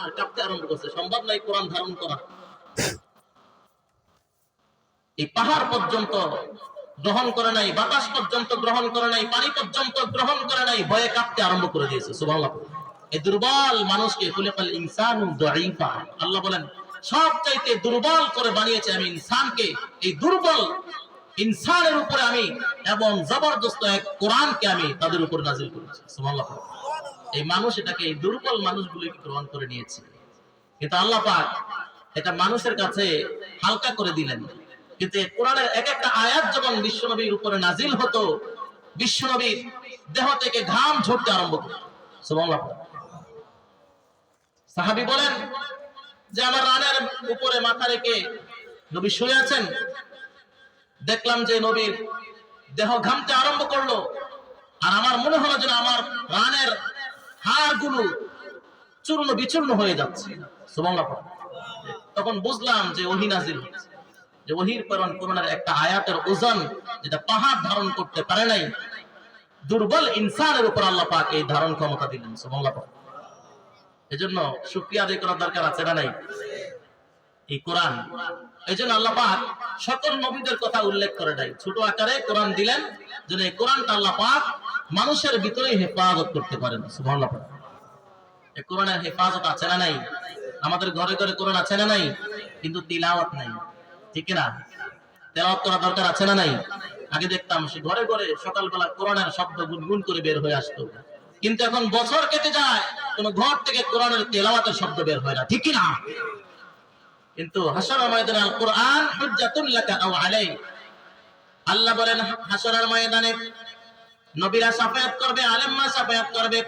আর কাঁপতে আরম্ভ করছে। সম্ভব নাই কোরআন ধারণ করা। এই পাহাড় পর্যন্ত গ্রহণ করে নাই, বাতাস পর্যন্ত গ্রহণ করে নাই, পানি পর্যন্ত গ্রহণ করে নাই, ভয়ে কাঁপতে আরম্ভ করে দিয়েছে। সুবহানাল্লাহ। এই দুর্বল মানুষকে খুলিকাল ইনসানু দাঈফা, আল্লাহ বলেন সবচাইতে দুর্বল করে বানিয়েছে আমি ইনসানকে। এই দুর্বল ইনসানের উপরে আমি এবং জবরদস্ত এক কোরআনকে আমি তাদের উপর নাজিল করেছি। সুবহানাল্লাহ। এই মানুষ এটাকে, এই দুর্বল মানুষগুলোকে গ্রহণ করে নিয়েছে, কিন্তু আল্লাহ পাক এটা মানুষের কাছে হালকা করে দিলেন। কিন্তু কোরআনের এক একটা আয়াত যখন বিশ্বনবীর উপরে নাজিল হতো, বিশ্বনবীর দেহ থেকে ঘাম ঝরতে আরম্ভ করত। সুবহানাল্লাহ। সাহাবী বলেন যে আমার রানের উপরে মাথা রেখে নবী শুয়ে আছেন, দেখলাম যে নবীর দেহ ঘামতে আরম্ভ করলো, আর আমার মনে হলো যে আমার রানের হাড়গুলো চূর্ণ বিচূর্ণ হয়ে যাচ্ছে। সুবহানাল্লাহ। তখন বুঝলাম যে ওহী নাজিল হচ্ছে, যে ওহীর পরন কোরআনের একটা আয়াতের ওজন যেটা পাহাড় ধারণ করতে পারে নাই, দুর্বল ইনসানের উপর আল্লাহ পাক এই ধারণ ক্ষমতা দিলেন। সুবহানাল্লাহ। এজন্য শুকরিয়া আদায় করার দরকার আছে না নাই? এই কোরআন, এজন্য আল্লাহ পাক সকল নবীদের কথা উল্লেখ করে নাই, ছোট আকারে কোরআন দিলেন যেন এই কোরআনটা আল্লাহ পাক মানুষের ভিতরেই হেফাজত করতে পারেন। সুবহানাল্লাহ। এই কোরআনের হেফাজত আছে না নাই? আমাদের ঘরে ঘরে কোরআন আছে না নাই? কিন্তু তিলাওয়াত নাই, ঠিক না? তেলাওয়াত করা দরকার আছে না নাই? আগে দেখতাম সে ঘরে ঘরে সকালবেলা কোরআনের শব্দ গুনগুন করে বের হয়ে আসতো, কিন্তু এখন বছর কেটে যায় কোন ঘর থেকে কোরআনের তেলাওয়াতের শব্দ বের হয় না, ঠিক না? কিন্তু হাশরের ময়দানে আল কোরআন হুজ্জাতুল লাকা আও আলাইক, আল্লাহ বলেন হাশরের ময়দানে নবীরা শাফায়াত করবে, আলেমরা শাফায়াত করবে,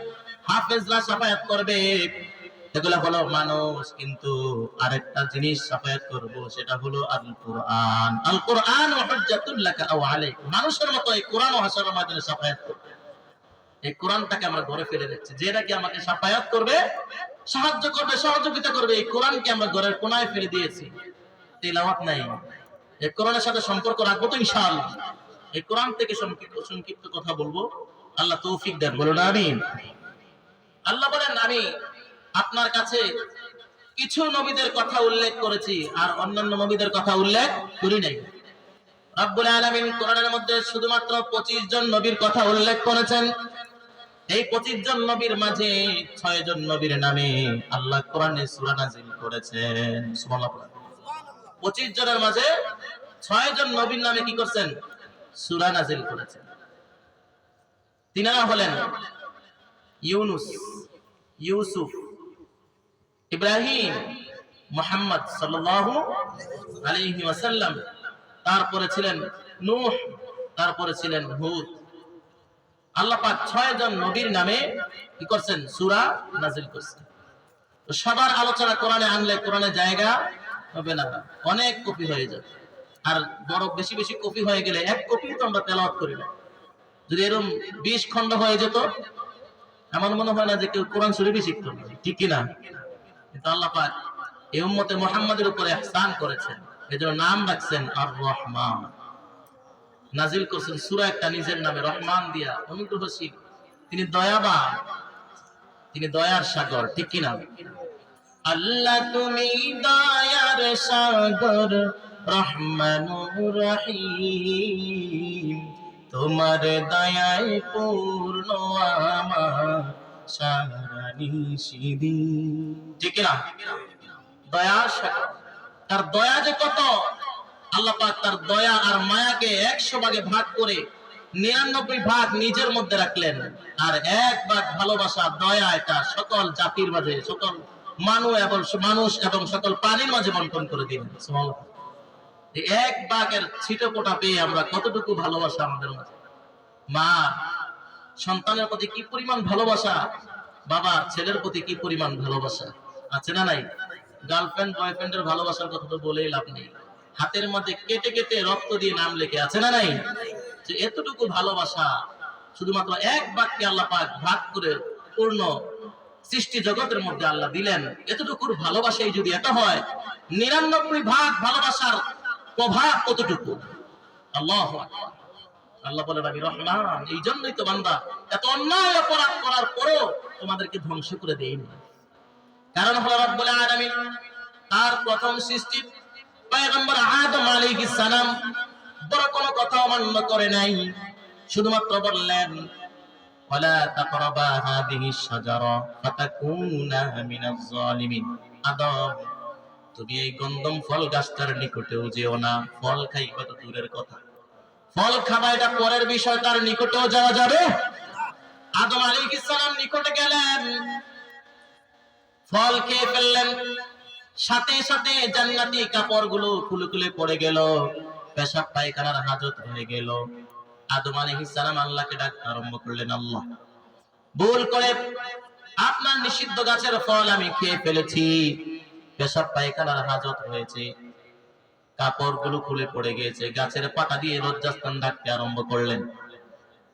হাফেজরা শাফায়াত করবে, এগুলা হলো মানুষ, কিন্তু আরেকটা জিনিস শাফায়াত করব, সেটা হলো আল কোরআন। আল কোরআন হুজ্জাতুল লাকা আও আলাইক, মানুষের মতো এই কোরআন হাশরের ময়দানে শাফায়াত করবে। এই কোরআনটাকে আমরা ঘরে ফেলে দিচ্ছি, যে নাকি আমাকে শাফায়াত করবে, সাহায্য করবে, সহযোগিতা করবে, এই কোরআনকে আমরা ঘরের কোনায় ফেলে দিয়েছি। তেলাওয়াত নাই। এই কোরআনের সাথে সম্পর্ক রাখবো তো ইনশাআল্লাহ। এই কোরআন থেকে সংক্ষিপ্ত কথা বলবো, আল্লাহ তৌফিক দেন, বলুন আমিন। আল্লাহ বলেন আমি আপনার কাছে কিছু নবীদের কথা উল্লেখ করেছি আর অন্যান্য নবীদের কথা উল্লেখ করি নাই। রব্বুল আলামিন কোরআনের মধ্যে শুধুমাত্র 25 জন নবীর কথা উল্লেখ করেছেন। এই 25 জন নবীর মাঝে 6 জন নবীর নামে আল্লাহ কোরআনে সূরা নাযিল করেছেন। সুবহানাল্লাহ। 25 জনের মাঝে 6 জন নবীর নামে কি করছেন? সূরা নাযিল করেছেন। তিনারা হলেন ইউনুস, ইউসুফ, ইব্রাহিম, মুহাম্মদ সাল্লাল্লাহু আলাইহি ওয়াসাল্লাম, তারপরে ছিলেন নূহ, তারপরে ছিলেন হুদ। আল্লাহ পাক 6 জন নবীর নামে কি করছেন? সূরা নাযিল করছেন। তো সবার আলোচনা কোরআনে আনলে কোরআনে জায়গা হবে না, অনেক কপি হয়ে যাবে। আর বড় বেশি বেশি কপি হয়ে গেলে এক কপি তো আমরা তেলাওয়াত করি না। যদি এরকম 20 খণ্ড হয়ে যেত, আমার মনে হয় না যে কেউ কোরআন শরীফই শিখতো, ঠিক কি না? কিন্তু আল্লাহ পাক এই উম্মতে মুহাম্মাদের উপরে ইহসান করেছেন, এজন্য নাম রাখছেন আর রহমান। নাজিল করছেন সূরা একটা নিজের নামে, রহমান দিয়া, অনুগ্রহশীল। তিনি দয়াবান, তিনি দয়ার সাগর, ঠিক কি না? আল্লাহ তুমি দয়ার সাগর, রহমানুর রহিম, তোমার দয়ায় পূর্ণ আমার সারা নিশিদিন, ঠিক না? দয়ার সাগর, তার দয়া যে কত! আল্লাহ পাক তার দয়া আর মায়াকে 100 ভাগে ভাগ করে 99 ভাগ নিজের মধ্যে রাখলেন, আর 1 ভাগ ভালোবাসা, দয়া, এটা সকল জাতির মাঝে, সকল মানুষ এবং সকল প্রাণীর মাঝে বন্টন করে দিলেন। সুবহানাল্লাহ। এই 1 ভাগের ছিটেফোঁটা পেয়ে আমরা কতটুকু ভালোবাসা আমাদের মাঝে। মা সন্তানের প্রতি কি পরিমাণ ভালোবাসা, বাবা ছেলের প্রতি কি পরিমাণ ভালোবাসা, আছে না নাই? গার্লফ্রেন্ড বয়ফ্রেন্ডের ভালোবাসার কথা তো বলেই লাভ নেই। হাতের মধ্যে কেটে কেটে রক্ত দিয়ে নাম লেখে, আছে না নাই? যে এতটুকু ভালোবাসা শুধুমাত্র 1 বাক্যে আল্লাহ পাক ভাগ করে পূর্ণ সৃষ্টি জগতের মধ্যে আল্লাহ দিলেন। এতটুকুর ভালোবাসাই যদি এটা হয়, 99 ভাগ ভালোবাসার প্রভাব কতটুকু! আল্লাহু আকবার। আল্লাহ বলেন আমি রহমান, এই জন্যই তো বান্দা এত অন্যায় অপরাধ করার পরও তোমাদেরকে ধ্বংস করে দেইনি। কারণ হলো রব্বুল আলামিন তার প্রথম সৃষ্টি পয়গম্বর আদম আলাইহিস সালাম বড় কোনো কথা অমান্য করে নাই, শুধুমাত্র বললেন ওয়ালা তাকরাবা হাদিহিস শাজারা ফাতাকুনা মিনাজ জালিমিন। আদম, তুমি এই গন্ধম ফল গাছটার নিকটেও যেও না, ফল খাইবা তো দূরের কথা, ফল খাবা এটা পরের বিষয়, তার নিকটেও যাওয়া যাবে। আদম আলাইহিস সালাম নিকটে গেলেন, ফল খেয়ে ফেললেন, সাথে সাথে জান্নাতি কাপড়গুলো খুলে খুলে পড়ে গেল, পেশাব পায়খানার হাজত হয়ে গেল। আদম আলাইহিস সালাম আল্লাহকে ডাকতে আরম্ভ করলেন, আল্লাহ, ভুল করে আপনার নিষিদ্ধ গাছের ফল আমি খেয়ে ফেলেছি, পেশাব পায়খানার হাজত হয়েছে, কাপড়গুলো খুলে পড়ে গিয়েছে। গাছের পাতা দিয়ে লজ্জাস্থান ঢাকতে আরম্ভ করলেন।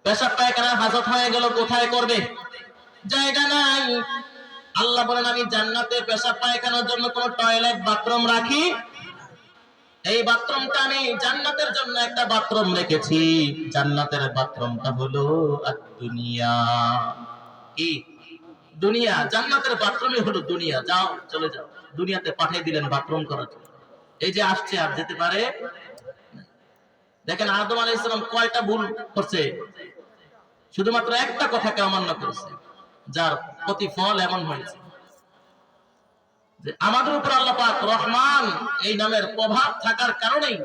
পেশাব পায়খানার হাজত হয়ে গেল, কোথায় করবে? জায়গা নাই। আল্লাহ বলেন, আমি জান্নাতে পেশাব পায়খানার জন্য কোন টয়লেট বাথরুম রাখি? এই বাথরুমটা আমি জান্নাতের জন্য একটা বাথরুম রেখেছি। জান্নাতের বাথরুমটা হলো দুনিয়া। কি? দুনিয়া। জান্নাতের বাথরুমই হলো দুনিয়া। যাও, চলে যাও। দুনিয়াতে পাঠিয়ে দিলেন বাথরুম করার জন্য। এই যে আসছে, আর যেতে পারে। দেখেন আদম আলাইহিস সালাম কয়টা ভুল করছে, শুধুমাত্র একটা কথাকে অমান্য করেছে, যার প্রতিফল এমন হয়েছে যে আমাদের উপর আল্লাহ পাক রহমান এই নামের প্রভাব থাকার কারণেই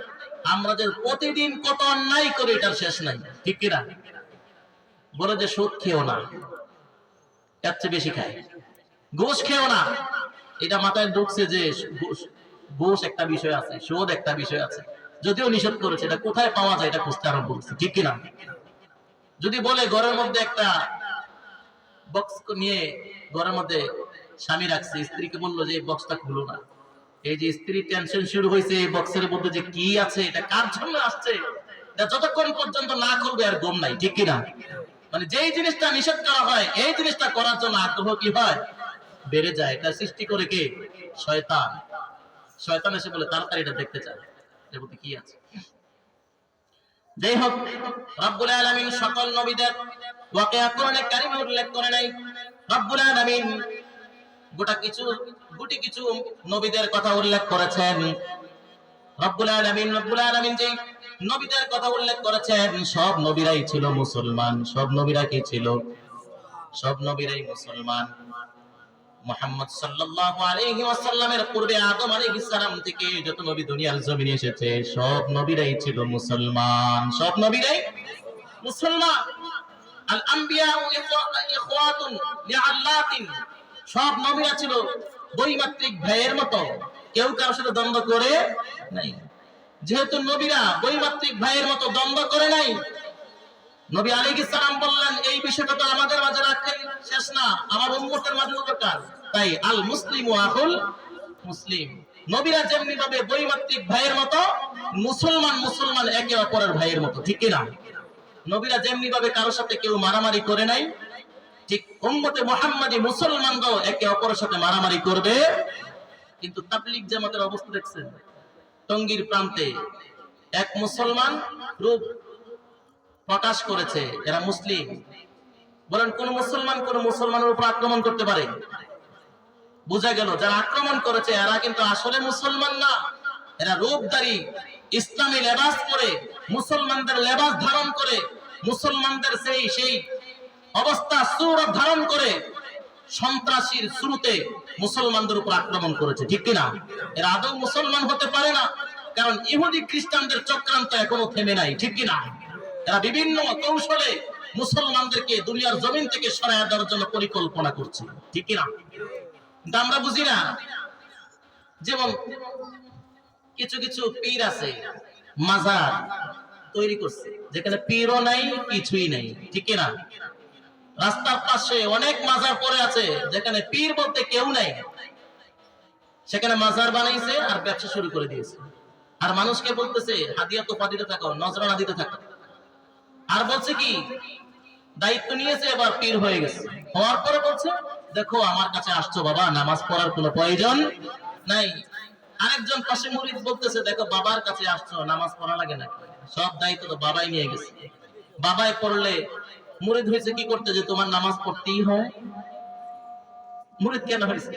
আমরা যে প্রতিদিন কত অন্যায় করি এটার শেষ নাই। ঠিক কিনা? বলে যে সুদ খেও না, এর চেয়ে বেশি খায়। ঘুষ খেও না, এটা মাথায় ঢুকছে যে ঘুষ একটা বিষয় আছে, সুদ একটা বিষয় আছে, যদিও নিষেধ করেছে, এটা কোথায় পাওয়া যায় এটা খুঁজতে আরম্ভ করছে। ঠিক কিনা? যদি বলে ঘরের মধ্যে একটা বক্স নিয়ে ঘরের মধ্যে স্বামী রাখছে, স্ত্রীকে বললো যে এই বক্সটা খুলো না, এই যে স্ত্রী টেনশন শুরু হয়েছে এই বক্সের মধ্যে যে কি আছে, এটা কার জন্য আসছে, এটা যতক্ষণ পর্যন্ত না করবে আর ঘুম নাই। ঠিক কিনা? মানে যেই জিনিসটা নিষেধ করা হয় এই জিনিসটা করার জন্য আগ্রহ কি হয়? বেড়ে যায়। এটা সৃষ্টি করে কে? শয়তান। শয়তান এসে বলে তাড়াতাড়ি এটা দেখতে চায় এর মধ্যে কি আছে। যাই হোক, রব্বুল আলামিন সকল নবীদের ওয়াকিয়া কোরআনে কারিমে উল্লেখ করে নাই। রব্বুল আলামিন গুটি কিছু নবীদের কথা উল্লেখ করেছেন। রব্বুল আলামিন যে নবীদের কথা উল্লেখ করেছেন সব নবীরাই ছিল মুসলমান। সব নবীরা কি ছিল? সব নবীরাই মুসলমান। মুহাম্মদ সাল্লাল্লাহু আলাইহি ওয়াসাল্লামের পূর্বে আদম আলাইহিস সালাম থেকে যত নবী দুনিয়ার জমিনে এসেছে সব নবীরাই ছিল মুসলমান। সব নবীরাই মুসলমান। আল আম্বিয়া ইখওয়াতুন লিআল্লাতিন, সব নবীরা ছিল বৈমাত্রিক ভাইয়ের মতো, কেউ কারোর সাথে দ্বন্দ্ব করে নাই। যেহেতু নবীরা বৈমাত্রিক ভাইয়ের মতো দ্বন্দ্ব করে নাই, নবী আলাইহিস সালাম বললেন এই বিষয়টা তো আমাদের মাঝে রাখলেই শেষ না, আমার উম্মতের মাঝে দরকার। তাই আল মুসলিমু আখুল মুসলিম, নবীরা যেমনি ভাবে বৈমাত্রিক ভাইয়ের মতো, মুসলমান একে অপরের ভাইয়ের মতো। ঠিক কিনা? নবীরা যেমনি ভাবে কারোর সাথে কেউ মারামারি করে নাই, ঠিক উম্মতে মুহাম্মাদি মুসলমানরাও একে অপরের সাথে মারামারি করবে। কিন্তু তাবলীগ জামাতের অবস্থা দেখছেন, টঙ্গীর প্রান্তে এক মুসলমান রূপ প্রকাশ করেছে, এরা মুসলিম। বলেন কোন মুসলমানের উপর আক্রমণ করতে পারে? বোঝা গেল যারা আক্রমণ করেছে এরা কিন্তু আসলে মুসলমান না, এরা রূপধারী ইসলামী লেবাস পরে, মুসলমানদের লেবাস ধারণ করে, মুসলমানদের সেই অবস্থা সূরত ধারণ করে সন্ত্রাসীর শুরুতে মুসলমানদের উপর আক্রমণ করেছে। ঠিক কিনা? এরা আদৌ মুসলমান হতে পারে না, কারণ ইহুদি খ্রিস্টানদের চক্রান্ত এখনো থেমে নাই। ঠিক কিনা? এরা বিভিন্ন কৌশলে মুসলমানদেরকে দুনিয়ার জমিন থেকে সরাইয়া দেওয়ার জন্য পরিকল্পনা করছে। ঠিক কিনা? কিন্তু আমরা বুঝি না। যেমন কিছু কিছু পীর আছে মাজার তৈরি করছে যেখানে পীরও নাই, কিছুই নাই। ঠিক কিনা? রাস্তার পাশে অনেক মাজার পড়ে আছে যেখানে পীর বলতে কেউ নাই, সেখানে মাজার বানাইছে আর ব্যবসা শুরু করে দিয়েছে। আর মানুষকে বলতেছে হাদিয়া তোফা দিতে থাকো, নজরানা দিতে থাকো। আর বলছে কি দায়িত্ব নিয়েছে, এবার পীর হয়ে গেছে। হওয়ার পরে বলছে দেখো আমার কাছে আসছো বাবা, নামাজ পড়ার কোনো প্রয়োজন নাই। আরেকজন পাশে মুরিদ বলতেছে দেখো বাবার কাছে আসছো, নামাজ পড়া লাগে না, সব দায়িত্ব তো বাবাই নিয়ে গেছে। বাবাই পড়লে মুরিদ হয়েছে কি করতে, যে তোমার নামাজ পড়তেই হয়। মুরিদ কেন হয়েছে?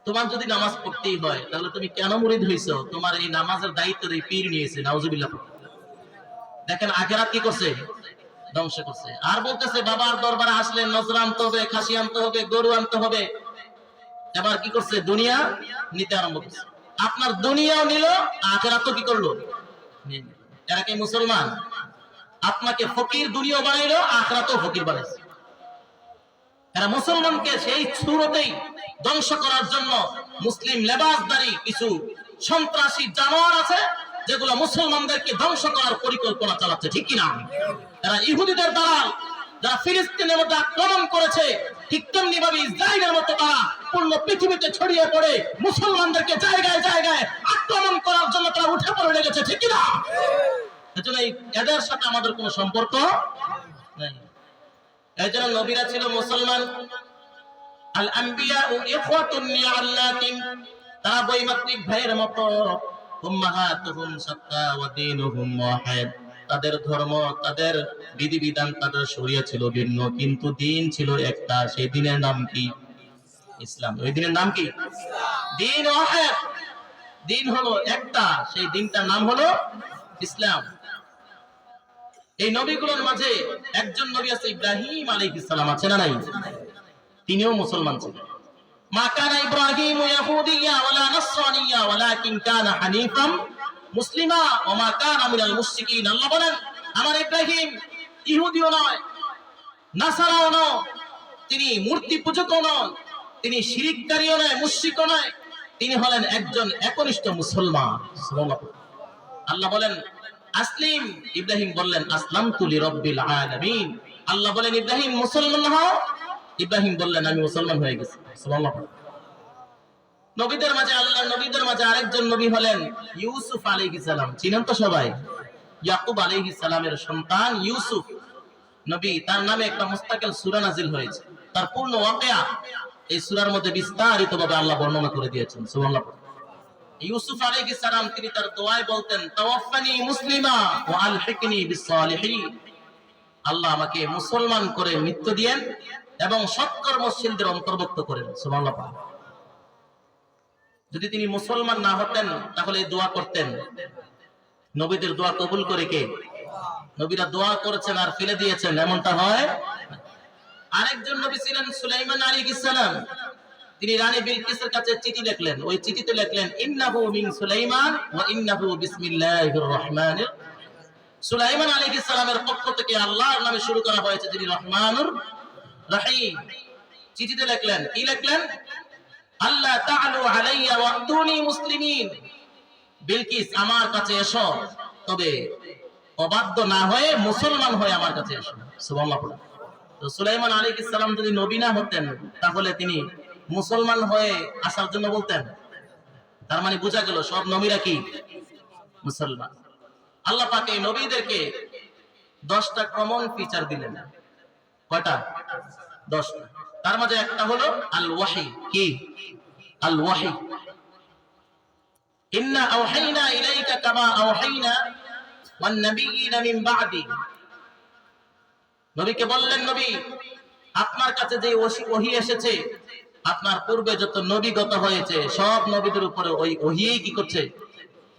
তোমার যদি নামাজ পড়তেই হয় তাহলে তুমি কেন মুরিদ হইছো? তোমার এই নামাজের দায়িত্ব এই পীর নিয়েছে, নাউজুবিল্লাহ। দেখেন আখেরাত কি করছে, ধ্বংস করছে। আর বলতেছে বাবার দরবারে আসলে নজর আনতে হবে, খাসি আনতে হবে, গরু আনতে হবে। এবার কি করছে, দুনিয়া নিতে আরম্ভ করছে। আপনার দুনিয়াও নিল, আখেরাতও কি করলো, এরা কি মুসলমান? আপনাকে ফকির দুনিয়া বানাইলো, আখেরাতও ফকির বানাইছে। এরা মুসলমানকে সেই সুরতেই ধ্বংস করার জন্য মুসলিম লেবাসদারী কিছু সন্ত্রাসী জানোয়ার আছে যেগুলো মুসলমানদেরকে ধ্বংস করার পরিকল্পনা চালাচ্ছে, ঠিক কিনা? এরা ইহুদিদের দালাল, যারা ফিলিস্তিনের মধ্যে আক্রমণ করেছে, ঠিক তেমনি ভাবে ইসরায়েলের মতো তারা পূর্ণ পৃথিবীতে ছড়িয়ে পড়ে মুসলমানদেরকে জায়গায় জায়গায় আক্রমণ করার জন্য তারা উঠে পড়ে লেগেছে, ঠিক কিনা? এজন্য এদের সাথে আমাদের কোনো সম্পর্ক নেই। এই জন্য নবীরা ছিল মুসলমান। আল আম্বিয়া ইখওয়াতুন লিআল্লাতিন, তারা বৈমাত্রিক ভাইয়ের মতো। উম্মাহাতুহুম শাত্তা ওয়া দীনুহুম ওয়াহিদ, তাদের ধর্ম, তাদের বিধিবিধান, তাদের শরিয়া ছিল ভিন্ন, কিন্তু দিন ছিল একটা। সেই দিনের নাম কি? ইসলাম। ওই দিনের নাম কি? দিন ওয়াহিদ, দিন হলো একটা, সেই দিনটার নাম হলো ইসলাম। এই নবীগুলোর মাঝে একজন নবী আছে, ইব্রাহিম আলাইহিস সালাম, আছে না নাই? তিনিও মুসলমান ছিলেন। মা কানা ইব্রাহিম ইয়াহুদিয়্যা ওয়ালা নাসরানিয়্যা ওয়ালাকিন কানা হানিফাম মুসলিমা ওয়া মা কানা মিনাল মুশরিকিন। আল্লাহ বলেন, আমার ইব্রাহিম ইহুদিও নয়, নাসারাও নয়, তিনি মূর্তি পূজকও নয়, তিনি শিরিককারীও নয়, মুশরিকও নয়, তিনি হলেন একজন একনিষ্ঠ মুসলমান। সুবহানাল্লাহ। আল্লাহ বলেন আসলিম, ইব্রাহিম বললেন আসলামতু লিরাব্বিল আলামিন। আল্লাহ বলেন ইব্রাহিম মুসলমান হও, ইব্রাহিম বললেন আমি মুসলমান হয়ে গেছি। সুবহানাল্লাহ। নবীদের মাঝে, আল্লাহর নবীদের মাঝে আরেকজন নবী হলেন ইউসুফ আলাইহিস সালাম। চিনেন তো সবাই? ইয়াকুব আলাইহিস সালামের সন্তান ইউসুফ নবী, তার নামে একটা মুস্তাকিল সূরা নাযিল হয়েছে। তার পূর্ণ ওয়াকিয়া এই সূরার মধ্যে বিস্তারিতভাবে আল্লাহ বর্ণনা করে দিয়েছেন। সুবহানাল্লাহ। ইউসুফ আলাইহিস সালাম তিনি তার দোয়ায় বলতেন তাওয়াফানি মুসলিমা ওয়া আলহিকনি বিসসালিহিন। আল্লাহ আমাকে মুসলমান করে মৃত্যু দিয়েন এবং সৎকর্মশীলদের অন্তর্ভুক্ত করেন। সুবহানাল্লাহ। যদি তিনি মুসলমান না হতেন তাহলে এই দোয়া করতেন। নবীদের দোয়া কবুল করে কে? নবীরা দোয়া করেছেন আর ফেলে দিয়েছেন, এমনটা হয়। আরেকজন নবী ছিলেন সুলাইমান আলাইহিস সালাম। তিনি রানী বিলকিসের কাছে চিঠি লিখলেন। ওই চিঠিতে লিখলেন ইন্নাহু মিন সুলাইমান ওয়া ইন্নাহু বিসমিল্লাহির রহমানির। সুলাইমান আলাইহিস সালামের পক্ষ থেকে আল্লাহর নামে শুরু করা হয়েছে, যিনি রহমানুর রহিম। চিঠিতে লিখলেন, কি লিখলেন? আল্লাহ তাআলু আলাইয়া ওয়াতুনি মুসলিমিন। বিলকিস আমার কাছে এসো, তবে অবাধ্য না হয়ে মুসলমান হয়ে আমার কাছে এসো। সুবহানাল্লাহ। তো সুলাইমান আলাইহিস সালাম যদি নবী না হতেন তাহলে তিনি মুসলমান হয়ে আসার জন্য বলতেন। তার মানে বোঝা গেল সব নবীরা কি মুসলমান। আল্লাহ পাক এই নবীদেরকে 10টা কমন ফিচার দিলেন। কয়টা? 10টা। তার মাঝে একটা হলো আল ওয়াহি। কি? আল ওয়াহি। ইন্না আওহাইনা ইলাইকা কামা আওহাইনা ওয়ান নাবিয়িনা মিন বা'দি। নবীকে বললেন, নবী আপনার কাছে যে ওহী এসেছে, আপনার পূর্বে যত নবীগত হয়েছে সব নবীদের উপরে ওই ওহীই কি করছে?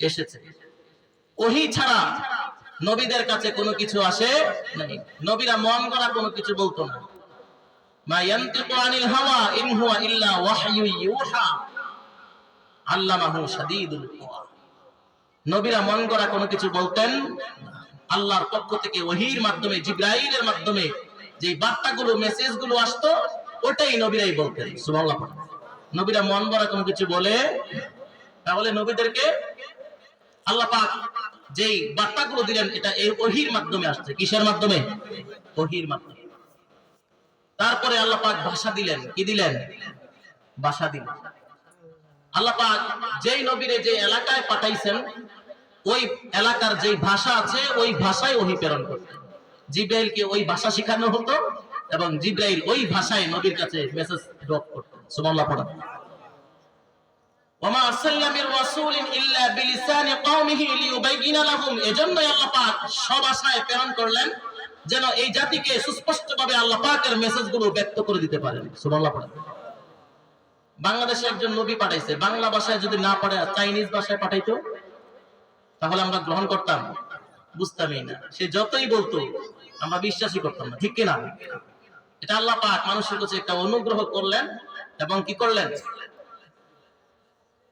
এসেছে। ওহী ছাড়া নবীদের কাছে কোনো কিছু আসে নাই। নবীরা মন গড়া কোনো কিছু বলতো না। মা ইয়ানতিকু আনিল হাওয়া ইন হুয়া ইল্লা ওয়াহয়ু ইউহা আল্লামাহু শাদীদুল কুওয়া। নবীরা মন গড়া কোনো কিছু বলতেন আল্লাহর পক্ষ থেকে ওহীর মাধ্যমে, জিবরাইলের মাধ্যমে যে বার্তাগুলো, মেসেজগুলো আসতো ওটাই নবীরাই বলতেন। সুবহানাল্লাহ। নবীরা মন গড়া কোনো কিছু বলে, তাহলে নবীদেরকে আল্লাহ পাক যেই বার্তাগুলো দিলেন এটা এই ওহীর মাধ্যমে আসছে। কিসের মাধ্যমে? ওহীর মাধ্যমে। তারপরে আল্লাহ পাক ভাষা দিলেন। কি দিলেন? ভাষা দিলেন। আল্লাহ পাক যেই নবীরে যে এলাকায় পাঠাইছেন ওই এলাকার যেই ভাষা আছে ওই ভাষায় ওহী প্রেরণ করতেন। জিবরাইলকে ওই ভাষা শেখানো হতো এবং জিবরাইল ওই ভাষায় নবীর কাছে মেসেজ ড্রপ করতেন। সুবহানাল্লাহ। পড়া ওমা আরসালনা মির রাসূলিন ইল্লা বিলিসানি কওমিহি লিয়ুবাইয়িনা লাহুম। এজন্যই আল্লাহ পাক সব ভাষায় প্রেরণ করলেন যেন এই জাতিকে সুস্পষ্টভাবে আল্লাহ পাকের মেসেজগুলো ব্যক্ত করে দিতে পারেন। সুবহানাল্লাহ। পড়া বাংলাদেশে একজন নবী পাঠাইছে, বাংলা ভাষায় যদি না পারে চাইনিজ ভাষায় পাঠাইতো, তাহলে আমরা গ্রহণ করতাম? বুঝতামই না। সে যতই বলতো আমরা বিশ্বাসই করতাম না, ঠিক কিনা? এটা আল্লাহ পাক মানুষের কাছে একটা অনুগ্রহ করলেন এবং কি করলেন,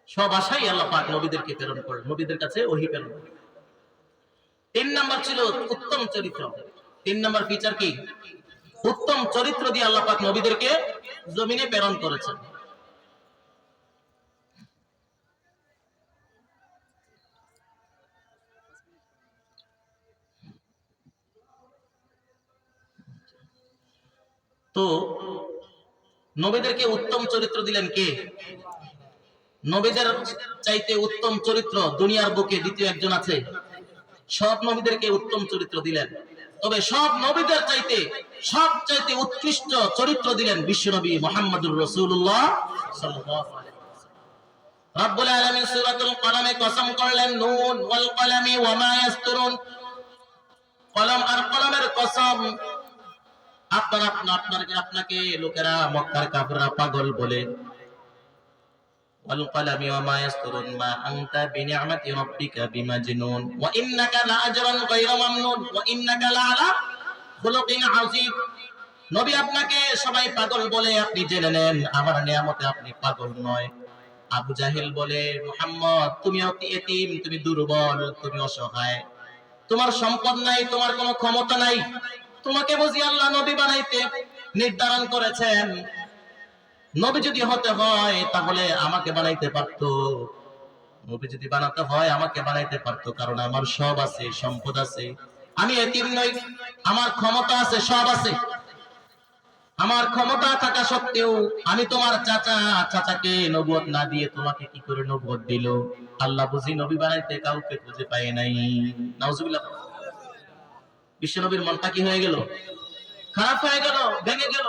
সব ভাষাই আল্লাহ পাক নবীদেরকে প্রেরণ করলেন, নবীদের কাছে ওহী প্রেরণ করলেন। 3 নাম্বার ছিল উত্তম চরিত্র। 3 নাম্বার ফিচার কি? উত্তম চরিত্র দিয়ে আল্লাহ পাক নবীদেরকে জমিনে প্রেরণ করেছেন। তো নবীদেরকে উত্তম চরিত্র দিলেন কে? নবীদের চাইতে উত্তম চরিত্র দুনিয়ার বুকে দ্বিতীয় একজন আছে? সব নবীদেরকে উত্তম চরিত্র দিলেন, তবে সব নবীদের চাইতে সবচাইতে উৎকৃষ্ট চরিত্র দিলেন বিশ্বনবী মুহাম্মদুর রাসূলুল্লাহ সাল্লাল্লাহু আলাইহি ওয়াসাল্লাম। রব্বুল আলামিন সূরাতুল কলামে কসম করলেন, নুন ওয়াল কলামি ওয়া মা ইয়াসতুরুন, কলম আর কলমের কসম। আপনাকে লোকেরা, মক্কার কাফেররা পাগল বলে। ওয়াল কলামি ওয়া মা ইয়াসতুরুন মা আনতা বিনিআমাতি রাব্বিকা বিমাজনুন ওয়া ইন্নাকা লাআজরান গায়রা মামনুন ওয়া ইন্নাকা লাআলা খুলুকিন আযীম। নবী, আপনাকে সবাই পাগল বলে, আপনি জেনে নেন আমার নিয়ামতে আপনি পাগল নয়। আবু জাহেল বলে, মুহাম্মদ তুমি অতি এতিম, তুমি দুর্বল, তুমি অসহায়, তোমার সম্পদ নাই, তোমার কোনো ক্ষমতা নাই, তোমাকে বুঝি আল্লাহ নবী বানাইতে নির্ধারণ করেছেন। নবী যদি হতে হয় তাহলে আমাকে বানাইতে পারতো, নবী যদি বানাতে হয় আমাকে বানাইতে পারতো, কারণ আমার সব আছে, সম্পদ আছে, আমি এতিম নই, আমার ক্ষমতা আছে, সব আছে। আমার ক্ষমতা থাকা সত্ত্বেও আমি তোমার চাচাকে নবুয়ত না দিয়ে তোমাকে কি করে নবুয়ত দিল? আল্লাহ বুঝি নবী বানাইতে কাউকে খুঁজে পায় নাই। নাউজুবিল্লাহ। বিশ্বনবীর মনটা কি হয়ে গেল? খারাপ হয়ে গেল, ভেঙে গেল।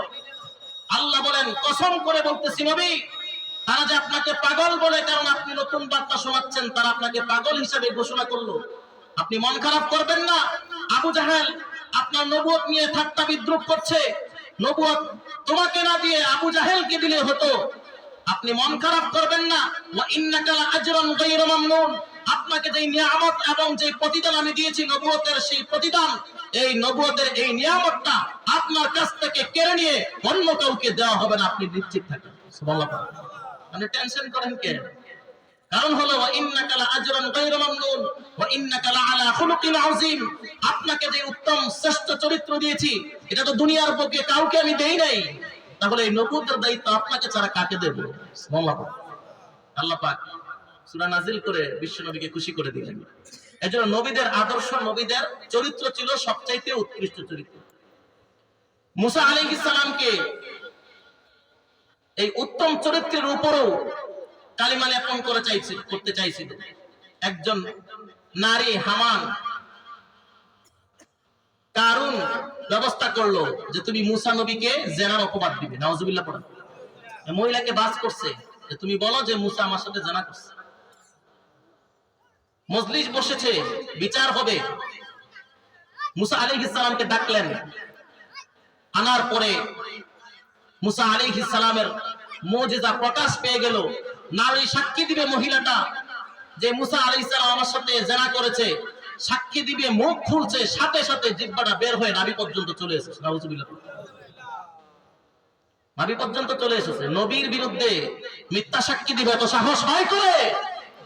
আল্লাহ বলেন, কসম করে বলতেছি নবী, তারা যে আপনাকে পাগল বলে, কারণ আপনি নতুন বার্তা শোনাচ্ছেন, তারা আপনাকে পাগল হিসেবে ঘোষণা করলো। আপনি মন খারাপ করবেন না। আবু জাহেল আপনার নবুয়ত নিয়ে ঠাট্টা বিদ্রুপ করছে, নবুয়ত তোমাকে না দিয়ে আবু জাহেলকে দিলে হতো। আপনি মন খারাপ করবেন না। ওয়া ইন্নাকা লাআজরান গায়রা মামনুন, আপনাকে যে নিয়ামত এবং যে প্রতিদান আমি দিয়েছি নবুয়তের, সেই প্রতিদান, এই নবুয়তের এই নিয়ামতটা আপনার কাছ থেকে কেড়ে নিয়ে অন্য কাউকে দেওয়া হবে না, আপনি নিশ্চিত থাকেন। সুবহানাল্লাহ। মানে টেনশন করেন কেন? কারণ হলো ওয়া ইন্নাকা লাআজরান গায়রা মামনুন ওয়া ইন্নাকা লাআলা খুলুকিন আযীম, আপনাকে যে উত্তম শ্রেষ্ঠ চরিত্র দিয়েছি এটা তো দুনিয়ার বুকে কাউকে আমি দেই নাই, তাহলে এই নবুয়তের দায়িত্ব আপনাকে ছাড়া কাকে দেব? সুবহানাল্লাহ। আল্লাহ পাক সূরা নাজিল করে বিশ্বনবীকে খুশি করে দিলেন। এজন্য নবীদের আদর্শ, নবীদের চরিত্র ছিল সবচাইতে উৎকৃষ্ট চরিত্র। মুসা আলাইহিস সালামকে এই উত্তম চরিত্রের উপরও কালিমা লেপন করতে চাইছিল একজন নারী, হামান, কারুন ব্যবস্থা করলো যে তুমি মুসা নবীকে জেনার অপবাদ দিবে। নাউজুবিল্লাহ পড়া। মহিলাকে বাস করছে যে তুমি বলো যে মুসা আমার সাথে জেনা করছে। মজলিস বসেছে, বিচার হবে। মুসা আলাইহিস সালামকে ডাকলেন, আনার পরে মুসা আলাইহিস সালামের মুজিজা প্রকাশ পেয়ে গেল। নারী সাক্ষী দিবে, মহিলাটা যে মুসা আলাইহিস সালাম আমার সাথে জেনা করেছে, সাক্ষী দিবে, মুখ খুলছে, সাথে সাথে জিহ্বাটা বের হয়ে নাভি পর্যন্ত চলে এসেছে। নাউজুবিল্লাহ। নাভি পর্যন্ত চলে এসেছে। নবীর বিরুদ্ধে মিথ্যা সাক্ষী দিবে এত সাহস হয় করে?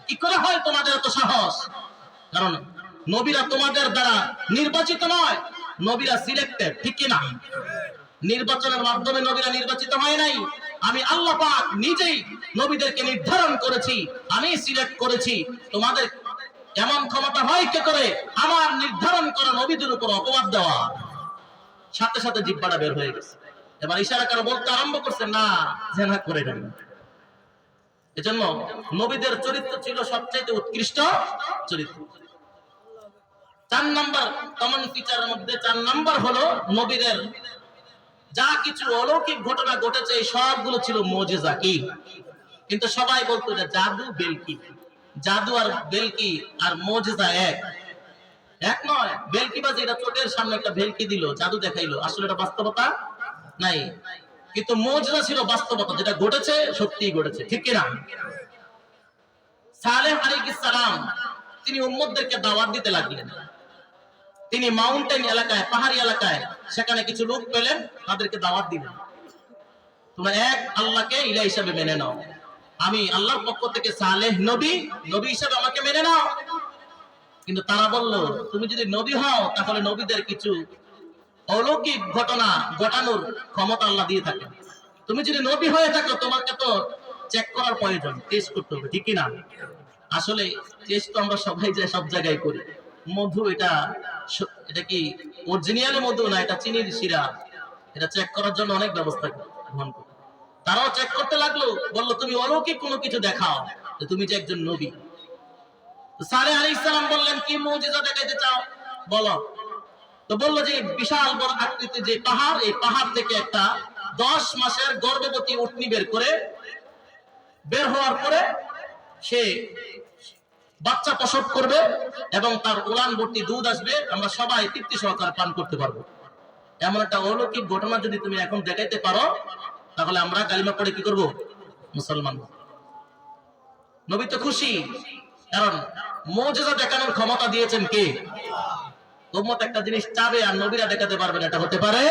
কি করে হয় তোমাদের এত সাহস? কারণ নবীরা তোমাদের দ্বারা নির্বাচিত নয়, নবীরা সিলেক্টেড, ঠিক কি না? নির্বাচনের মাধ্যমে নবীরা নির্বাচিত হয় নাই। আমি আল্লাহ পাক নিজেই নবীদেরকে নির্ধারণ করেছি, আমি সিলেক্ট করেছি। তোমাদের এমন ক্ষমতা হয় কে করে আমার নির্ধারণ করা নবীদের উপর অপবাদ দেওয়া? সাথে সাথে জিহ্বাটা বের হয়ে গেছে। এবার ইশারা করে বলতে আরম্ভ করছে, না, জেনা করে না। এজন্য নবীদের চরিত্র ছিল সবচেয়ে উৎকৃষ্ট চরিত্র। 4 নাম্বার কমন ফিচারের মধ্যে 4 নাম্বার হলো নবীদের যা কিছু অলৌকিক ঘটনা ঘটেছে এই সবগুলো ছিল মুজিজা। কি? কিন্তু সবাই বলতো যে জাদু বেলকি। জাদু আর বেলকি আর মুজিজা এক নয়। বেলকিবাজি এটা চোখের সামনে একটা ভেলকি দিল, জাদু দেখাইলো, আসলে এটা বাস্তবতা নাই। কিন্তু মুজিজা ছিল বাস্তবতা, যেটা ঘটেছে সত্যিই ঘটেছে, ঠিক কিনা? সালেহ আলাইহিস সালাম তিনি উম্মতদেরকে দাওয়াত দিতে লাগলেন। তিনি মাউন্টেন এলাকায়, পাহাড়ি এলাকায় সেখানে কিছু লোক পেলেন, তাদেরকে দাওয়াত দিলেন, তোমরা এক আল্লাহকে ইলাহ হিসেবে মেনে নাও, আমি আল্লাহর পক্ষ থেকে সালেহ নবী, নবী হিসেবে আমাকে মেনে নাও। কিন্তু তারা বলল, তুমি যদি নবী হও তাহলে নবীদের কিছু অলৌকিক ঘটনা ঘটানোর ক্ষমতা আল্লাহ দিয়ে থাকেন, তুমি যদি নবী হয়ে থাকো তোমাকে তো চেক করার প্রয়োজন, টেস্ট করতে হবে, ঠিক কিনা? আসলে টেস্ট তো আমরা সবাই যে সব জায়গায় করি। মধু এটা কি অরিজিনাল মধু না এটা চিনির শিরা, এটা চেক করার জন্য অনেক ব্যবস্থা গ্রহণ করে। তারাও চেক করতে লাগলো, বললো তুমি অলৌকিক কোনো কিছু দেখাও যে তুমি যে একজন নবী। সালেহ আলাইহিস সালাম বললেন, কি মুজিজা দেখাইতে চাও বলো। তো বললো যে বিশাল বড় আকৃতির যে পাহাড়, এই পাহাড় থেকে একটা 10 মাসের গর্ভবতী উটনি বের হওয়ার পরে সে বাচ্চা প্রসব করবে এবং তার উলান ভর্তি দুধ আসবে, আমরা সবাই তৃপ্তি সহকারে পান করতে পারবো। এমন একটা অলৌকিক ঘটনা যদি তুমি এখন দেখাইতে পারো তাহলে আমরা কালিমা পড়ে কি করব? মুসলমান। নবী তো খুশি, কারণ মুজিজা দেখানোর ক্ষমতা দিয়েছেন কে? উম্মত একটা জিনিস চাবে আর নবীরা দেখাতে পারবেন, এটা হতে পারে?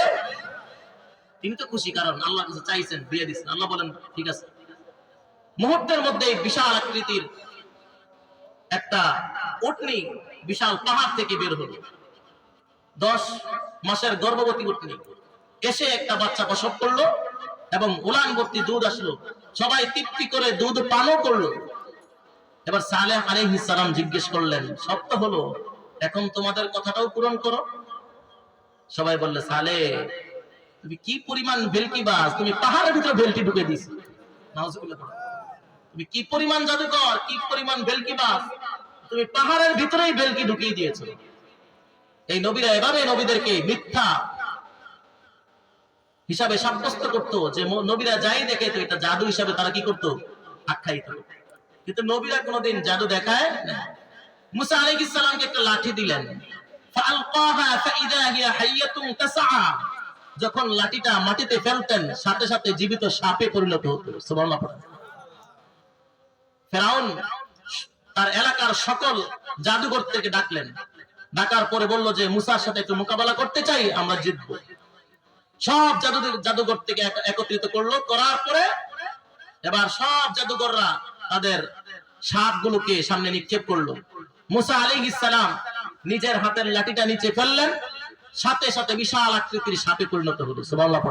তিনি তো খুশি, কারণ আল্লাহ কিছু চাইছেন, দিয়ে দিচ্ছেন। আল্লাহ বলেন ঠিক আছে। মুহূর্তের মধ্যে বিশাল আকৃতির একটা উটনি বিশাল পাহাড় থেকে বের হলো, 10 মাসের গর্ভবতী উটনি এসে একটা বাচ্চা প্রসব করলো এবং উলান ভর্তি দুধ আসলো, সবাই তৃপ্তি করে দুধ পানও করলো। এবার সালেহ আলাইহিস সালাম জিজ্ঞেস করলেন, সব তো হলো, এখন তোমাদের কথাটাও পূরণ করো। সবাই বললে, সালেহ তুমি কি পরিমাণ ভেলকিবাজ, তুমি পাহাড়ের ভিতরে ভেলকি ঢুকে দিয়েছো, নাউজুবিল্লাহ, তুমি কি পরিমাণ জাদুকর, কি পরিমাণ ভেলকিবাজ, তুমি পাহাড়ের ভিতরেই ভেলকি ঢুকিয়ে দিয়েছো। এই নবীরা এভাবে নবীদেরকে মিথ্যা হিসাবে সাব্যস্ত করতো, যে নবীরা যাই দেখে তো এটা জাদু হিসাবে তারা কি করতো? আখ্যায়িত করতো। কিন্তু নবীরা কোনোদিন জাদু দেখায় না। মুসা আলাইহিস সালামকে একটা লাঠি দিলেন, ফাআলকাহা ফাইযা হিয়া হাইয়াতুন তাসআ, যখন লাঠিটা মাটিতে ফেলতেন সাথে সাথে জীবিত সাপে পরিণত হতো। সুবহানাল্লাহ। ফেরাউন তার এলাকার সকল জাদুঘরকে ডাকলেন, ডাকার পরে বলল যে মুসার সাথে একটু মোকাবেলা করতে চাই, আমরা জিতবো। সব জাদুঘর থেকে একত্রিত করলো, করার পরে এবার সব জাদুঘররা তাদের সাপগুলোকে সামনে নিক্ষেপ করলো। মুসা আলাইহিস সালাম নিজের হাতের লাঠিটা নিচে ফেললেন, সাথে সাথে বিশাল আকৃতির সাপে পরিণত হলো। সুবহানাল্লাহ।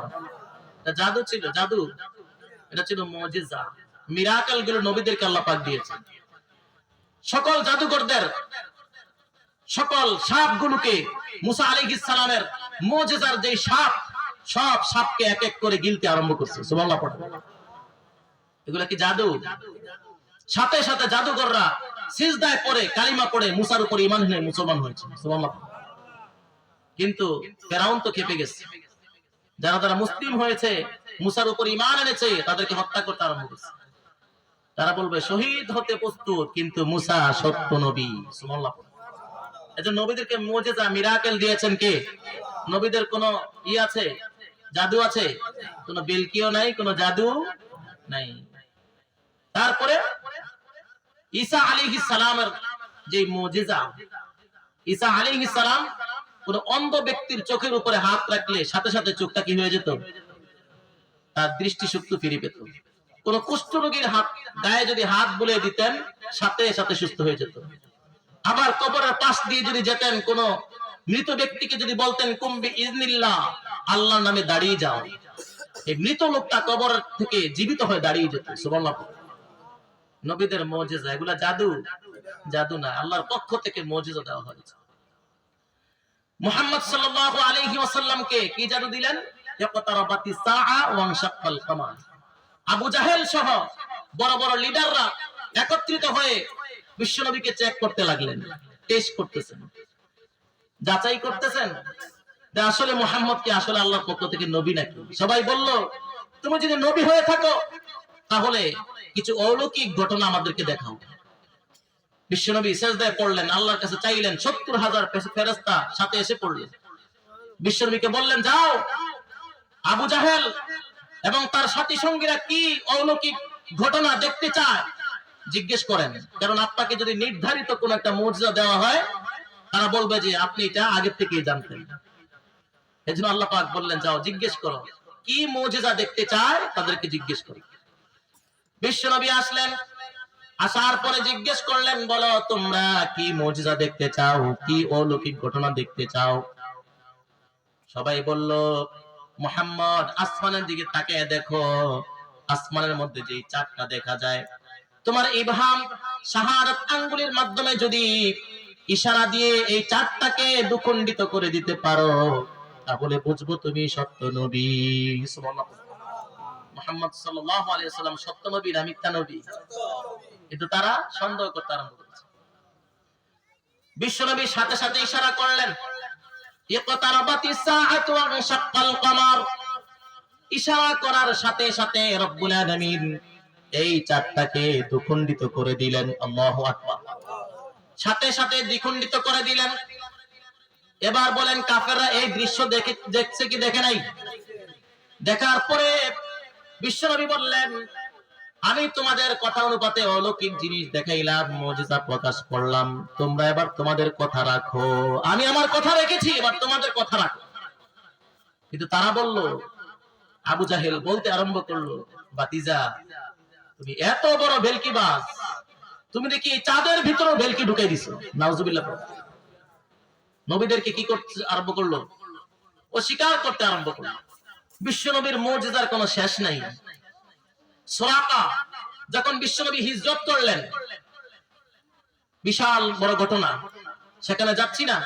এটা জাদু ছিল, জাদু, এটা ছিল মুজিজা, মিরাকেল গুলো নবীদেরকে আল্লাহ পাক দিয়েছেন। সকল জাদুকরদের সকল সাপগুলোকে মুসা আলাইহিস সালামের মুজিজার যে সাপ, সব সাপকে এক এক করে গিলতে আরম্ভ করছে। সুবহানাল্লাহ। এগুলা কি জাদু? সাথে সাথে জাদুকররা সিজদায় পড়ে কালিমা পড়ে মুসার উপর ঈমান এনে মুসলমান হয়েছে। সুবহানাল্লাহ। কিন্তু ফেরাউন তো খেপে গেছে, যারা যারা মুসলিম হয়েছে, মুসার উপর ঈমান এনেছে, তাদেরকে হত্যা করতে আরম্ভ করেছে। তারা বলবে শহীদ হতে প্রস্তুত, কিন্তু মুসা সত্য নবী। সুবহানাল্লাহ। এজন্য নবীদেরকে মুজিজা মিরাকেল দিয়েছেন কে? নবীদের কোনো আছে? জাদু আছে? কোনো বেলকিও নাই, কোনো জাদু নাই। তারপরে ঈসা আলাইহিস সালামের যে মুজিজা, ঈসা আলাইহিস সালাম কোন অন্ধ ব্যক্তির চোখের উপরে হাত রাখলে সাথে সাথে চোখটা কি হয়ে যেত? তার দৃষ্টিশক্তি ফিরে পেত। কোন কুষ্ঠরোগীর হাত গায়ে যদি হাত বুলিয়ে দিতেন সাথে সাথে সুস্থ হয়ে যেত। আবার কবরের পাশ দিয়ে যদি যেতেন, কোন মৃত ব্যক্তিকে যদি বলতেন কুম্বি ইজনিল্লাহ, আল্লাহর নামে দাঁড়িয়ে যাও, এই মৃত লোকটা কবর থেকে জীবিত হয়ে দাঁড়িয়ে যেত। সুবহানাল্লাহ। নবীদের মুজিজা, এগুলা জাদু? জাদু না, আল্লাহর পক্ষ থেকে মুজিজা দেওয়া হয়েছে। মুহাম্মদ সাল্লাল্লাহু আলাইহি ওয়াসাল্লামকে কি জাদু দিলেন? ইকতারাবাতিস সাআ ওয়া ইনশাক্কাল কামার। আবু জাহেল সহ বড় বড় লিডাররা একত্রিত হয়ে বিশ্বনবীকে চেক করতে লাগলেন, টেস্ট করতেছেন, যাচাই করতেছেন যে আসলে মুহাম্মদ কি আসলে আল্লাহর পক্ষ থেকে নবী নাকি। সবাই বলল, তুমি যদি নবী হয়ে থাকো তাহলে কিছু অলৌকিক ঘটনা আমাদেরকে দেখাও। বিশ্বনবী সিজদায় পড়লেন, আল্লাহর কাছে চাইলেন, 70,000 ফেরেশতা সাথে এসে পড়লেন। বিশ্বনবীকে বললেন, যাও আবু জাহেল এবং তার সাথী সঙ্গীরা কি অলৌকিক ঘটনা দেখতে চায় জিজ্ঞেস করেন। কারণ আপনাকে যদি নির্ধারিত কোন একটা মুজিজা দেওয়া হয়, তারা বলবে যে আপনি এটা আগের থেকেই জানতেন। এজন্য আল্লাহ পাক বললেন, যাও জিজ্ঞেস করো কি মুজিজা দেখতে চায়, তাদেরকে জিজ্ঞেস করো। বিশ্বনবী আসলেন, আসার পরে জিজ্ঞেস করলেন, বলো তোমরা কি মুজিজা দেখতে চাও, কি অলৌকিক ঘটনা দেখতে চাও? সবাই বলল, মুহাম্মদ আসমানের দিকে তাকিয়ে দেখো, আসমানের মধ্যে যে চাঁদটা দেখা যায়, তোমার ইবহাম শাহাদাত আঙ্গুলের মাধ্যমে যদি ইশারা দিয়ে এই চাঁদটাকে দ্বিখণ্ডিত করে দিতে পারো, তাহলে বুঝবো তুমি সত্য নবী। সুবহানাল্লাহ। মুহাম্মদ সাল্লাল্লাহু আলাইহি ওয়াসাল্লাম সত্য নবী না মিথ্যা নবী? কিন্তু তারা সন্দেহ করতে আরম্ভ করেছে। বিশ্বনবী সাথে সাথে ইশারা করলেন, ইকতারাবাতিস সাআতু ওয়া শাক্কাল কমার। ইশারা করার সাথে সাথে রব্বুল আলামিন এই চাঁদটাকে দ্বিখণ্ডিত করে দিলেন। আল্লাহু আকবার। সাথে সাথে দ্বিখণ্ডিত করে দিলেন। এবার বলেন, কাফেররা এই দৃশ্য দেখছে কি দেখে নাই? দেখার পরে বিশ্বনবী বললেন, আমি তোমাদের কথা অনুপাতে অলৌকিক জিনিস দেখাইলাম, মুজিজা প্রকাশ করলাম, তোমরা এবার তোমাদের কথা রাখো। আমি আমার কথা রেখেছি, এবার তোমাদের কথা রাখো। কিন্তু তারা বলল, আবু জাহেল বলতে আরম্ভ করলো, বাতিজা তুমি এত বড় ভেলকিবাজ, তুমি দেখি চাঁদের ভিতরে ভেলকি ঢুকাই দিছো। নাউজুবিল্লাহ। নবীদেরকে কি করতে আরম্ভ করলো? অস্বীকার করতে আরম্ভ করলো। বিশ্বনবীর মুজিজার কোনো শেষ নাই। সুরাকা যখন বিশ্বনবী হিজরত করলেন, বিশাল বড় ঘটনা, সেখানে যাচ্ছি না।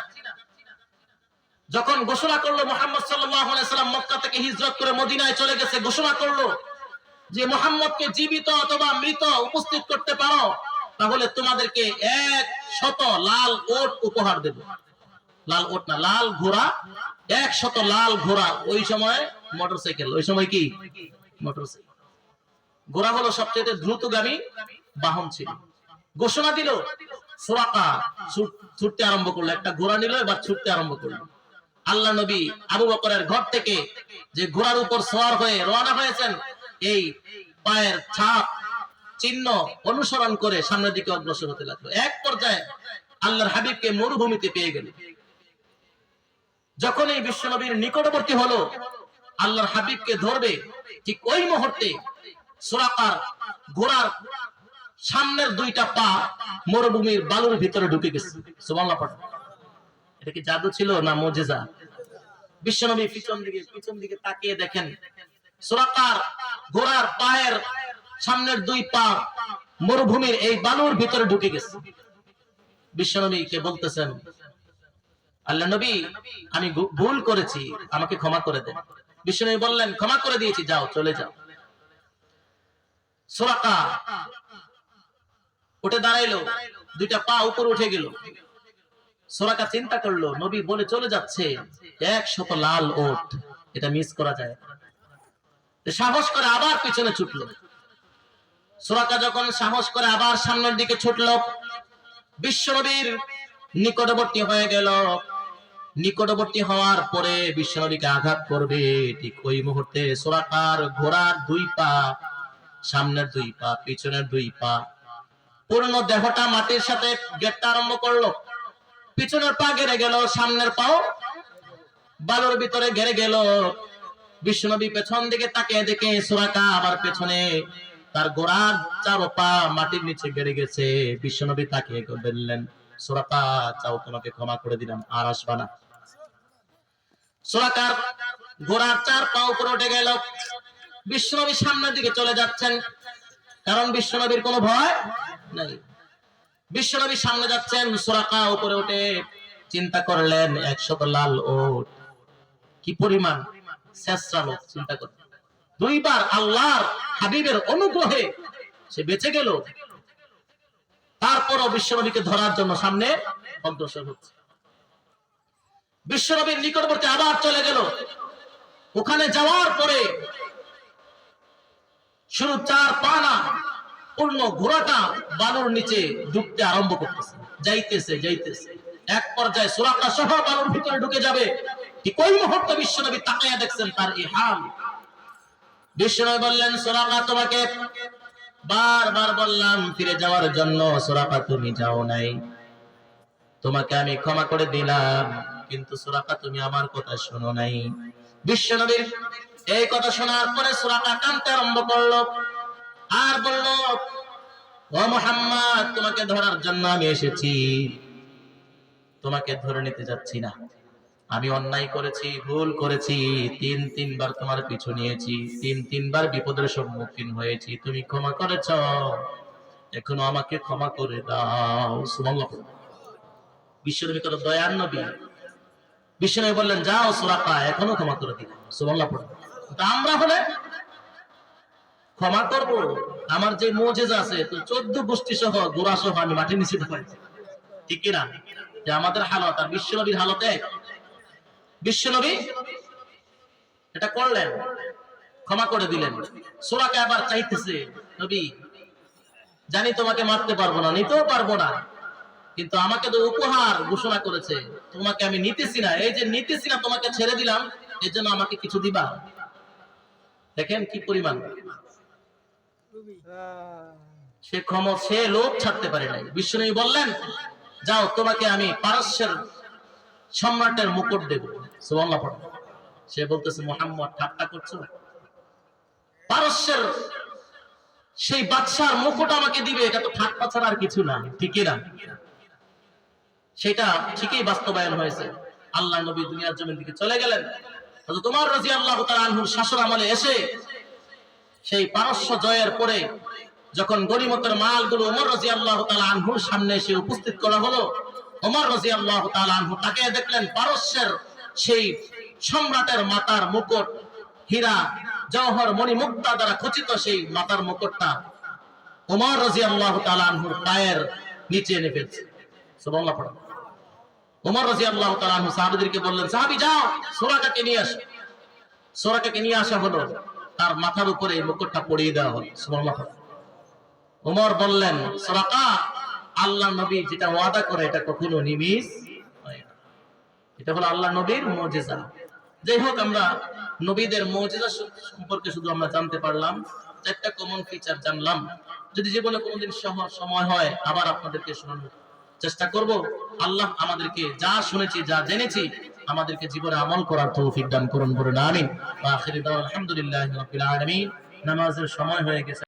যখন ঘোষণা করলো মুহাম্মদ সাল্লাল্লাহু আলাইহি সাল্লাম মক্কা থেকে হিজরত করে মদিনায় চলে গেছে, ঘোষণা করলো যে মুহাম্মদকে জীবিত অথবা মৃত উপস্থিত করতে পারো, তাহলে তোমাদেরকে 100 লাল ওট উপহার দেব। লাল ওট না, লাল ঘোড়া, 100 লাল ঘোড়া। ওই সময় মোটরসাইকেল, ওই সময় কি মোটরসাইকেল। ঘোড়া হলো সবচেয়ে দ্রুতগামী বাহন ছিল। ঘোষণা দিল, সুরাকা ছুটতে আরম্ভ করলো। একটা ঘোড়া নিল, এবার ছুটতে আরম্ভ করলো। আল্লাহ নবী আবু বকরের ঘর থেকে যে ঘোড়ার উপর সওয়ার হয়ে রওনা হয়েছেন, এই পায়ের ছাপ চিহ্ন অনুসরণ করে সামনের দিকে অগ্রসর হতে লাগলো। এক পর্যায়ে আল্লাহর হাবিবকে মরুভূমিতে পেয়ে গেল। যখন এই বিশ্বনবীর নিকটবর্তী হলো, আল্লাহর হাবিবকে ধরবে, ঠিক ওই মুহূর্তে সুরাকার ঘোড়ার সামনের 2টা পা মরুভূমির বালুর ভিতরে ঢুকে গেছে। সুবহানাল্লাহ। এটা কি জাদু ছিল না মুজিজা? বিশ্বনবী পিছন দিকে তাকিয়ে দেখেন, সুরাকার ঘোড়ার পায়ের সামনের 2 পা মরুভূমির এই বালুর ভিতরে ঢুকে গেছে। বিশ্বনবীকে বলতেছেন, আল্লাহ নবী আমি ভুল করেছি, আমাকে ক্ষমা করে দেন। বিশ্বনবী বললেন, ক্ষমা করে দিয়েছি, যাও চলে যাও। সুরাকা উঠে দাঁড়াইলো, 2টা পা উপরে উঠে গেল। সুরাকা চিন্তা করলো, নবী বলে চলে যাচ্ছে, 100 লাল ওট, এটা মিস করা যায়। সাহস করে আবার পিছনে ছুটলো। সুরাকা যখন সাহস করে আবার সামনের দিকে ছুটলো, বিশ্বনবীর নিকটবর্তী হয়ে গেল। নিকটবর্তী হওয়ার পরে বিশ্বনবীকে আঘাত করবে, ঠিক ওই মুহূর্তে সুরাকার ঘোড়ার 2 পা, সামনের 2 পা, পিছনের 2 পা, পুরো দেহটা মাটির সাথে গেটটা আরম্ভ করলো। পিছনের পা গেড়ে গেল, সামনের পাও বালুর ভিতরে গেড়ে গেল। বিশ্বনবী পেছন দিকে তাকিয়ে দেখে সুরাকা আবার পেছনে, তার ঘোড়ার 4 পা মাটির নিচে গেড়ে গেছে। বিশ্বনবী তাকিয়ে বললেন, সুরাকা চাও, তোমাকে ক্ষমা করে দিলাম, আর আসবা না। সুরাকার ঘোড়ার 4 পা উপরে উঠে গেল। বিশ্বনবী সামনের দিকে চলে যাচ্ছেন, কারণ বিশ্বনবীর কোনো ভয় নাই। বিশ্বনবী সামনে যাচ্ছেন, সুরাকা উপরে উঠে চিন্তা করলেন, 100 লাল ওট, কি পরিমাণ শেষরা লোক। চিন্তা করলেন, 2 বার আল্লাহর হাবিবের অনুগ্রহে সে বেঁচে গেল, তারপরও বিশ্বনবীকে ধরার জন্য সামনে অগ্রসর হচ্ছে। বিশ্বনবীর নিকটবর্তী আবার চলে গেল। ওখানে যাওয়ার পরে শুধু 4 পা না, পূর্ণ ঘোড়াটা বালুর নিচে ডুবতে আরম্ভ করতেছে, যাইতেছে। এক পর্যায়ে সুরাকা সহ বালুর ভিতরে ঢুকে যাবে, ঠিক ওই মুহূর্তে বিশ্বনবী তাকায়া দেখছেন তার এই হাল। বিষ্ণু বললেন সুরাকা তোমাকে বারবার বললাম ফিরে যাওয়ার জন্য, সুরাকা তুমি যাও নাই, তোমাকে আমি ক্ষমা করে দিলাম, কিন্তু সুরাকা তুমি আমার কথা শোনো নাই। বিশ্বনবীর এই কথা শোনার পরে সুরাকা কাঁদতে আরম্ভ করলো আর বলল, ও মুহাম্মদ, তোমাকে ধরার জন্য আমি এসেছি, তোমাকে ধরে নিতে যাচ্ছি না। আমি অন্যায় করেছি, ভুল করেছি, তিনবার তোমার পিছু নিয়েছি, তিনবার বিপদের সম্মুখীন হয়েছি, তুমি ক্ষমা করেছ, এখনো আমাকে ক্ষমা করে দাও। সুবহানাল্লাহ। বিশ্বনবী কত দয়ার নবী। বিশ্বনবী বললেন, যাও সুরাকা, এখনো ক্ষমা করে দিলাম। সুবহানাল্লাহ। কিন্তু আমরা হলে ক্ষমা করব, আমার যে মুজিজা আছে, তো 14 গোষ্ঠী সহ গোরা সহ আমি মাটি নিচে ঢুকাই, ঠিক কিনা? যে আমাদের হালত আর বিশ্বনবীর হালতে, বিশ্বনবী এটা করলেন, ক্ষমা করে দিলেন। সুরাকা আবার চাইতেছে, নবী জানি তোমাকে মারতে পারবো না, নিতেও পারবো না, কিন্তু আমাকে তো উপহার ঘোষণা করেছে, তোমাকে আমি নিতেছি না, এই যে নিতেছি না, তোমাকে ছেড়ে দিলাম, এর জন্য আমাকে কিছু দিবা। দেখেন কি পরিমাণ সে লোভ ছাড়তে পারে নাই। বিশ্বনবী বললেন, যাও, তোমাকে আমি পারস্যের সম্রাটের মুকুট দেব। সুবহানাল্লাহ। সে বলতেছে, মুহাম্মদ ঠাট্টা করছো? পারস্যের সেই বাদশার মুকুট আমাকে দিবে, এটা তো ঠাট্টা ছাড়া আর কিছু না, ঠিক না? সেটা ঠিকই বাস্তবায়ন হয়েছে। আল্লাহ নবী দুনিয়ার জমিন থেকে চলে গেলেন। হযরত ওমর রাদিয়াল্লাহু তাআলা আনহুর শাসন আমলে এসে সেই পারস্য জয়ের পরে যখন গনিমতের মালগুলো ওমর রাদিয়াল্লাহু তাআলা আনহুর সামনে এসে উপস্থিত করা হলো, ওমর রাদিয়াল্লাহু তাআলা আনহু তাকে দেখলেন পারস্যের সেই সম্রাটের মাথার মুকুট, হীরা জওহর মণি মুক্তা দ্বারা খচিত সেই মাথার মুকুটটা ওমর রাদিয়াল্লাহু তাআলা আনহুর পায়ের নিচে এনে ফেলছে। সুবহানাল্লাহ। ওমর রাদিয়াল্লাহু তাআলা আনহু সাহাবীদেরকে বললেন, সাহাবী যাও, সুরাকাকে নিয়ে আসো। সুরাকাকে নিয়ে আসা হলো, তার মাথার উপরে এই মুকুটটা পরিয়ে দেওয়া হলো। সুবহানাল্লাহ। ওমর বললেন, সুরাকা, আল্লাহ নবী যেটা ওয়াদা করে এটা কখনো নিমিস হয় না। এটা হলো আল্লাহ নবীর মুজিজা। যাই হোক, আমরা নবীদের মুজিজা সম্পর্কে শুধু আমরা জানতে পারলাম, একটা কমন ফিচার জানলাম। যদি জীবনে কোনোদিন সময় হয় আবার আপনাদেরকে শোনানোর চেষ্টা করব। আল্লাহ আমাদেরকে যা শুনেছি, যা জেনেছি, আমাদেরকে জীবনে আমল করার তৌফিক দান করুন, বলুন আমিন। ওয়া আখিরু দাওয়ানা আলহামদুলিল্লাহি রাব্বিল আলামিন। নামাজের সময় হয়ে গেছে।